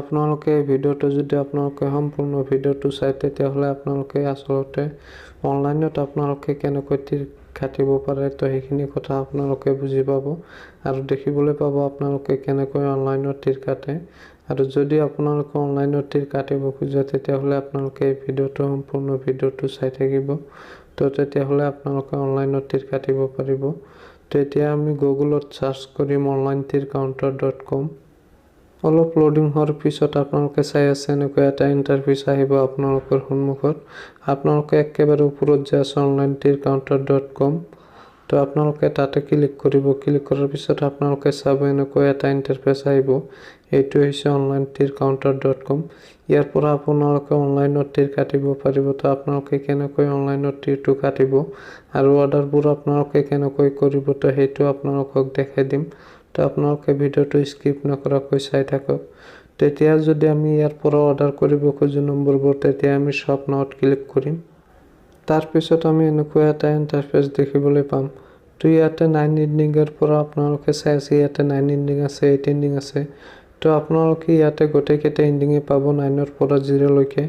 আপোনালোকে ভিডিওটো যদি আপোনালোকে সম্পূৰ্ণ ভিডিওটো চাই তেতিয়াহ'লে আপোনালোকে আসলতে অনলাইনত আপোনালোকে কেনেকৈ তীৰ কাটিব পাৰে তো সেইখিনি কথা আপোনালোকে বুজি পাব আৰু দেখিবলৈ পাব আপোনালোকে কেনেকৈ অনলাইনত তীৰ কাটে আৰু যদি আপোনালোকে অনলাইনত তীৰ কাটিব খোজে তেতিয়াহ'লে আপোনালোকে এই ভিডিওটো সম্পূৰ্ণ ভিডিওটো চাই থাকিব তো তেতিয়াহ'লে আপোনালোকে অনলাইনত তীৰ কাটিব পাৰিব। তো এতিয়া আমি গুগলত সাৰ্চ কৰিম onlinetircounter.com। অলপ লোডিং হোৱাৰ পিছত আপোনালোকে চাই আছে এনেকৈ এটা ইণ্টাৰফেচ আহিব আপোনালোকৰ সন্মুখত। আপোনালোকে একেবাৰে ওপৰত যে আছে onlinetircounter.com তো আপোনালোকে তাতে ক্লিক কৰিব। ক্লিক কৰাৰ পিছত আপোনালোকে চাব এনেকৈ এটা ইণ্টাৰফেচ আহিব। এইটো হৈছে onlinetircounter.com। ইয়াৰ পৰা আপোনালোকে অনলাইনত তীৰ কাটিব পাৰিব। তো আপোনালোকে কেনেকৈ অনলাইনত তীৰটো কাটিব আৰু অৰ্ডাৰবোৰ আপোনালোকে কেনেকৈ কৰিব তো সেইটো আপোনালোকক দেখাই দিম। তো আপোনালোকে ভিডিওটো স্কিপ নকৰাকৈ চাই থাকক। তেতিয়া যদি আমি ইয়াৰ পৰা অৰ্ডাৰ কৰিব খোজো নম্বৰবোৰ তেতিয়া আমি শ্বপ নাওত ক্লিক কৰিম। তাৰ পিছত আমি এনেকৈ এটা ইণ্টাৰফেচ দেখিবলৈ পাম। তো ইয়াতে 9 এণ্ডিঙৰ পৰা আপোনালোকে চাই আছে ইয়াতে 9 এণ্ডিং আছে 8 এণ্ডিং আছে। তো আপোনালোকে ইয়াতে গোটেইকেইটা এণ্ডিঙে পাব 9ৰ পৰা 0 লৈকে।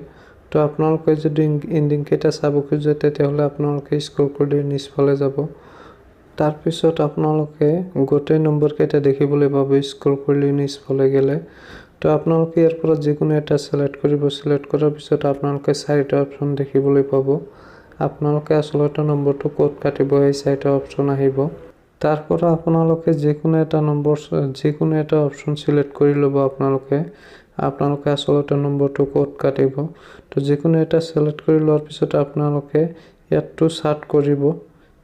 তো আপোনালোকে যদি এণ্ডিং কেইটা চাব খোজে তেতিয়াহ'লে আপোনালোকে স্ক্ৰল কৰি নিচফালে যাব। তাৰ পিছত আপোনালোকে গোটেই নম্বৰ কেইটা দেখিবলৈ পাব স্ক্ৰল কৰি নিচফালে গ'লে। তো আপোনালোকে ইয়াৰ পৰা যিকোনো এটা সিলেক্ট কৰিব। সিলেক্ট কৰাৰ পিছত আপোনালোকে 4টা অপচন দেখিবলৈ পাব। আপোনালোকে আসলতে নম্বৰটো ক'ত কাটিব এই 4টা অপচন আহিব। তাৰ পৰা আপোনালোকে যিকোনো এটা অপচন সিলেক্ট কৰি ল'ব। আপোনালোকে আসলতে নম্বৰটো ক'ত কাটিব তো যিকোনো এটা সিলেক্ট কৰি লোৱাৰ পিছত আপোনালোকে ইয়াতটো সাৰ্চ কৰিব।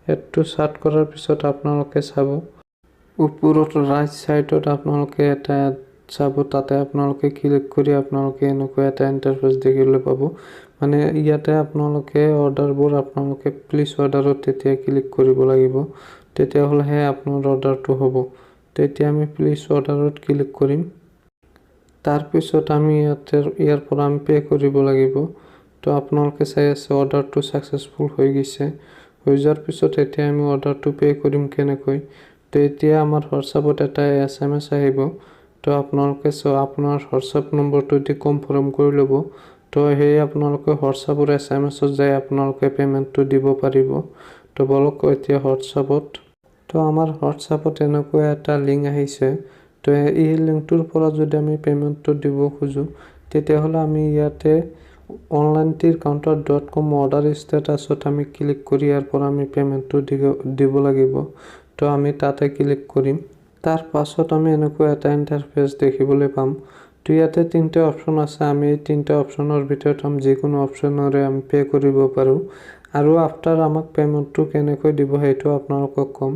ইয়াতটো সাৰ্চ কৰাৰ পিছত আপোনালোকে চাব ওপৰত ৰাইট সাইডত আপোনালোকে এটা চাব তাতে আপোনালোকে ক্লিক কৰি আপোনালোকে এনেকৈ এটা ইণ্টাৰফেচ দেখিবলৈ পাব। মানে ইয়াতে আপোনালোকে অৰ্ডাৰবোৰ আপোনালোকে প্লিজ অৰ্ডাৰত তেতিয়া ক্লিক কৰিব লাগিব তেতিয়াহ'লেহে আপোনাৰ অৰ্ডাৰটো হ'ব। তেতিয়া আমি প্লিজ অৰ্ডাৰত ক্লিক কৰিম। তাৰ পিছত আমি ইয়াৰ পৰা আমি পে কৰিব লাগিব। তো আপোনালোকে চাই আছে অৰ্ডাৰটো সাকসেসফুল হৈ গৈছে। হৈ যোৱাৰ পিছত এতিয়া আমি অৰ্ডাৰটো পে কৰিম কেনেকৈ। তো এতিয়া আমাৰ হোৱাটছআপত এটা SMS আহিব। তো আপোনালোকে আপোনাৰ হোৱাটছআপ নম্বৰটো দি কনফাৰ্ম কৰি ল'ব। তো সেই আপোনালোকে হোৱাটছআপৰ SMS-ত যাই আপোনালোকে পেমেন্টটো দিব পাৰিব। তো বলক এতিয়া হোৱাটছআপত তো আমাৰ হোৱাটছআপত এনেকৈ এটা লিংক আহিছে। তো এই লিংকটোৰ পৰা যদি আমি পেমেন্টটো দিব খোজো তেতিয়াহ'লে আমি ইয়াতে onlinetircounter.com অৰ্ডাৰ ষ্টেটাছত আমি ক্লিক কৰি ইয়াৰ পৰা আমি পেমেন্টটো দিব লাগিব। তো আমি তাতে ক্লিক কৰিম। তাৰ পাছত আমি এনেকৈ এটা ইণ্টাৰফেচ দেখিবলৈ পাম। তো ইয়াতে 3টা অপচন আছে। আমি এই 3টা অপচনৰ ভিতৰত যিকোনো অপচনৰে আমি পে কৰিব পাৰোঁ আৰু আফটাৰ আমাক পেমেন্টটো কেনেকৈ দিব সেইটো আপোনালোকক ক'ম।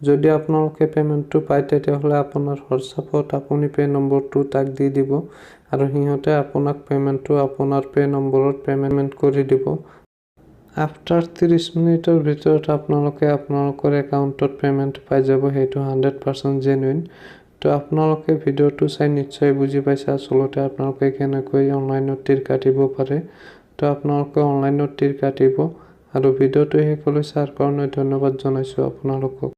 যদি আপোনালোকে পেমেন্টটো পায় তেতিয়াহ'লে আপোনাৰ হোৱাটছআপত আপুনি পে নম্বৰটো তাক দি দিব আৰু সিহঁতে আপোনাক পেমেন্টটো আপোনাৰ পে নম্বৰত পেমেন্ট কৰি দিব। আফটাৰ 30 মিনিটৰ ভিতৰত আপোনালোকে আপোনালোকৰ একাউণ্টত পেমেন্ট পাই যাব। সেইটো 100% জেনুইন। তো আপোনালোকে ভিডিওটো চাই নিশ্চয় বুজি পাইছে আসলতে আপোনালোকে কেনেকৈ অনলাইনত তীৰ কাটিব পাৰে। তো আপোনালোকে অনলাইনত তীৰ কাটিব আৰু ভিডিওটো শেষলৈ চাৰ কাৰণে ধন্যবাদ জনাইছোঁ আপোনালোকক।